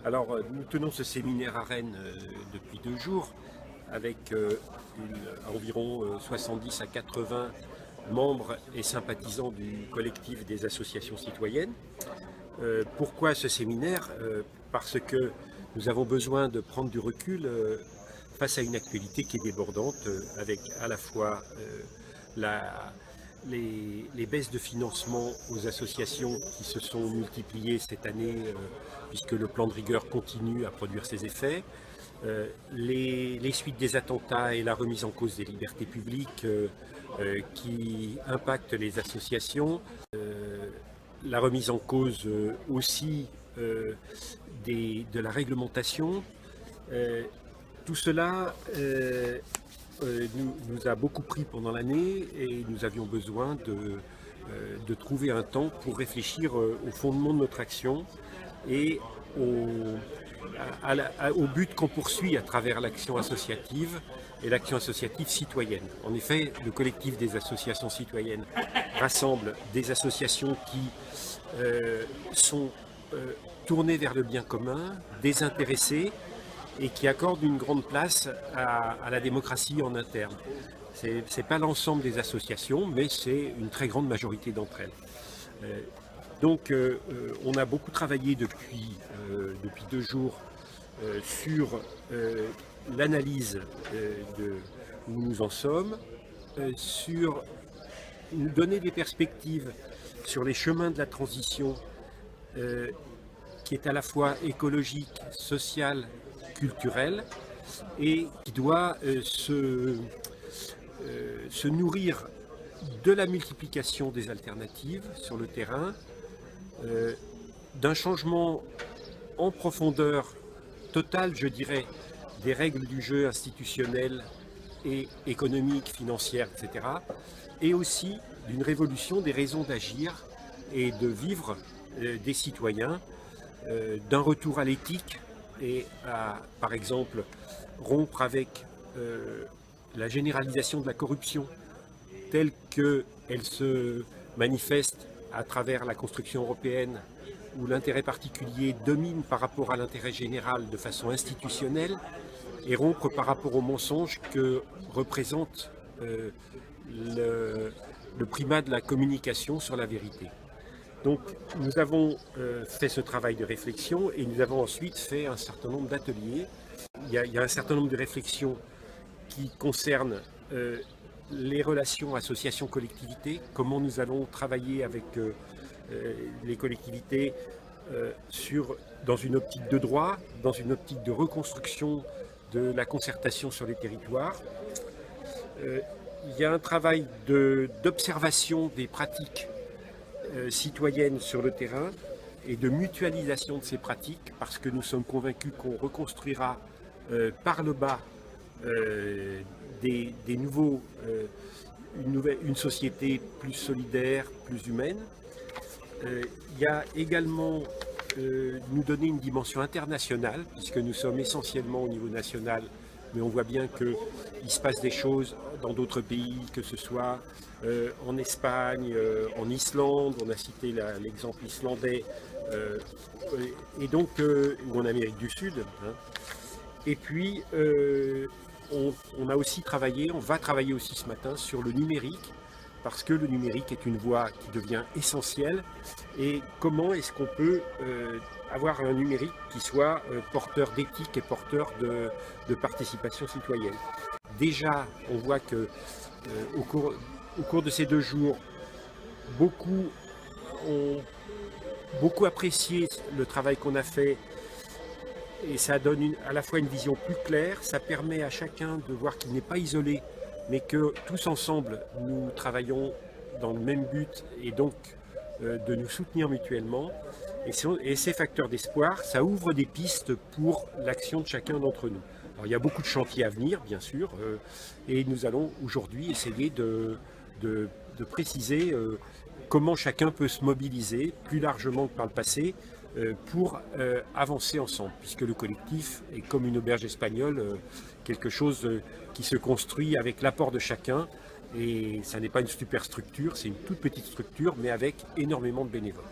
Alors, nous tenons ce séminaire à Rennes depuis 2 jours avec environ 70 à 80 membres et sympathisants du collectif des associations citoyennes. Pourquoi ce séminaire? Parce que nous avons besoin de prendre du recul face à une actualité qui est débordante, avec à la fois les baisses de financement aux associations qui se sont multipliées cette année, puisque le plan de rigueur continue à produire ses effets, les suites des attentats et la remise en cause des libertés publiques qui impactent les associations, la remise en cause aussi de la réglementation. Tout cela nous a beaucoup pris pendant l'année et nous avions besoin de trouver un temps pour réfléchir au fondement de notre action et au but qu'on poursuit à travers l'action associative et l'action associative citoyenne. En effet, le collectif des associations citoyennes rassemble des associations qui sont tournées vers le bien commun, désintéressées, et qui accorde une grande place à la démocratie en interne. Ce n'est pas l'ensemble des associations, mais c'est une très grande majorité d'entre elles. Donc on a beaucoup travaillé depuis 2 jours sur l'analyse de où nous en sommes, sur nous donner des perspectives sur les chemins de la transition qui est à la fois écologique, sociale, culturelle et qui doit se nourrir de la multiplication des alternatives sur le terrain, d'un changement en profondeur total, je dirais, des règles du jeu institutionnelles et économiques, financières, etc. Et aussi d'une révolution des raisons d'agir et de vivre des citoyens, d'un retour à l'éthique et à, par exemple, rompre avec la généralisation de la corruption telle qu'elle se manifeste à travers la construction européenne où l'intérêt particulier domine par rapport à l'intérêt général de façon institutionnelle et rompre par rapport au mensonge que représente le primat de la communication sur la vérité. Donc nous avons fait ce travail de réflexion et nous avons ensuite fait un certain nombre d'ateliers. Il y a un certain nombre de réflexions qui concernent les relations associations-collectivités, comment nous allons travailler avec les collectivités dans une optique de droit, dans une optique de reconstruction de la concertation sur les territoires. Il y a un travail d'observation des pratiques citoyennes sur le terrain et de mutualisation de ces pratiques parce que nous sommes convaincus qu'on reconstruira par le bas une société plus solidaire, plus humaine. Il y a également nous donner une dimension internationale puisque nous sommes essentiellement au niveau national, mais on voit bien qu'il se passe des choses dans d'autres pays, que ce soit en Espagne, en Islande, on a cité l'exemple islandais, et donc, ou en Amérique du Sud. Hein. Et puis, on a aussi travaillé, on va travailler aussi ce matin sur le numérique, parce que le numérique est une voie qui devient essentielle. Et comment est-ce qu'on peut avoir un numérique qui soit porteur d'éthique et porteur de participation citoyenne. Déjà, on voit que au cours de ces 2 jours, beaucoup ont apprécié le travail qu'on a fait et ça donne à la fois une vision plus claire, ça permet à chacun de voir qu'il n'est pas isolé, mais que tous ensemble, nous travaillons dans le même but et donc de nous soutenir mutuellement. Et ces facteurs d'espoir, ça ouvre des pistes pour l'action de chacun d'entre nous. Alors, il y a beaucoup de chantiers à venir, bien sûr, et nous allons aujourd'hui essayer de préciser comment chacun peut se mobiliser plus largement que par le passé pour avancer ensemble, puisque le collectif est comme une auberge espagnole, quelque chose qui se construit avec l'apport de chacun, et ça n'est pas une superstructure, c'est une toute petite structure, mais avec énormément de bénévoles.